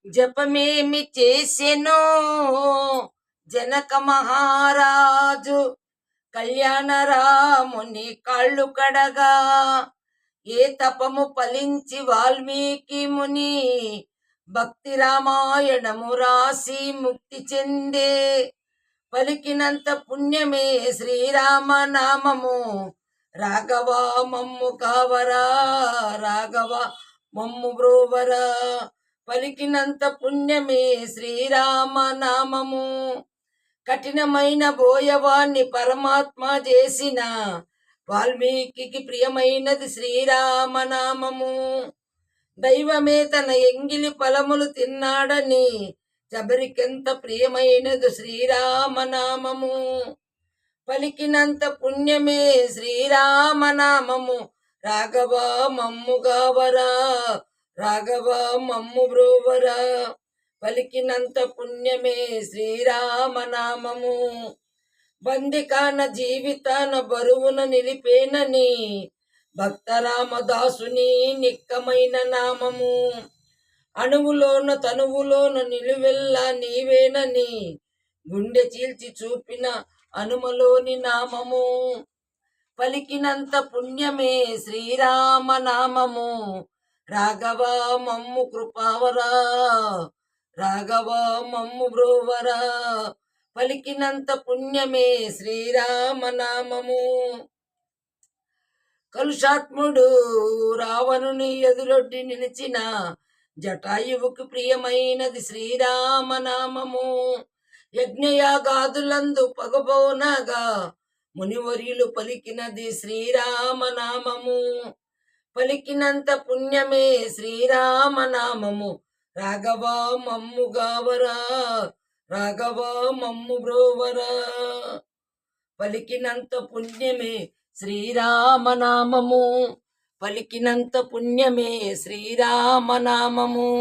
జపమేమి చేసెనో జనక మహారాజు, కళ్యాణ రాముని కాళ్ళు కడగా. ఏ తపము ఫలించి వాల్మీకి ముని భక్తి రామాయణము రాసి ముక్తి చెందే. పలికినంత పుణ్యమే శ్రీరామ నామము, రాఘవ మమ్ము కావరా, రాఘవ మమ్ము బ్రోవరా. పలికినంత పుణ్యమే శ్రీరామ నామము, కఠినమైన బోయవాన్ని పరమాత్మ చేసిన వాల్మీకి ప్రియమైనది శ్రీరామ నామము. దైవమే తన ఎంగిలి ఫలములు తిన్నాడని శబరికెంత ప్రియమైనది శ్రీరామ నామము. పలికినంత పుణ్యమే శ్రీరామ నామము, రాఘవ మమ్ము గావరా, రాఘవ మమ్ము బ్రోవరా. పలికినంత పుణ్యమే శ్రీరామ నామము, బందికాన జీవితాన బరువున నిలిపేనని భక్త రామదాసుని నిక్కమైన నామము. అణువులోన తనువులోన నిలువెల్లా నీవేనని గుండె చీల్చి చూపిన హనుమలోని నామము. పలికినంత పుణ్యమే శ్రీరామ నామము, రాఘవ మమ్ము కృపావరా, రాఘవ మమ్ము బ్రోవరా. పలికినంత పుణ్యమే శ్రీరామ నామము. కలుషాత్ముడు రావణుని ఎదురొడ్డి నిలిచిన జటాయువుకు ప్రియమైనది శ్రీరామ నామము. యజ్ఞయాగాదులందు పగబోనగా మునివర్యులు పలికినది శ్రీరామ నామము. పలికినంత పుణ్యమే శ్రీరామ నామము, రాఘవ మమ్ము గావరా, రాఘవ మమ్ము బ్రోవరా. పలికినంత పుణ్యమే శ్రీరామ నామము, పలికినంత పుణ్యమే శ్రీరామ నామము.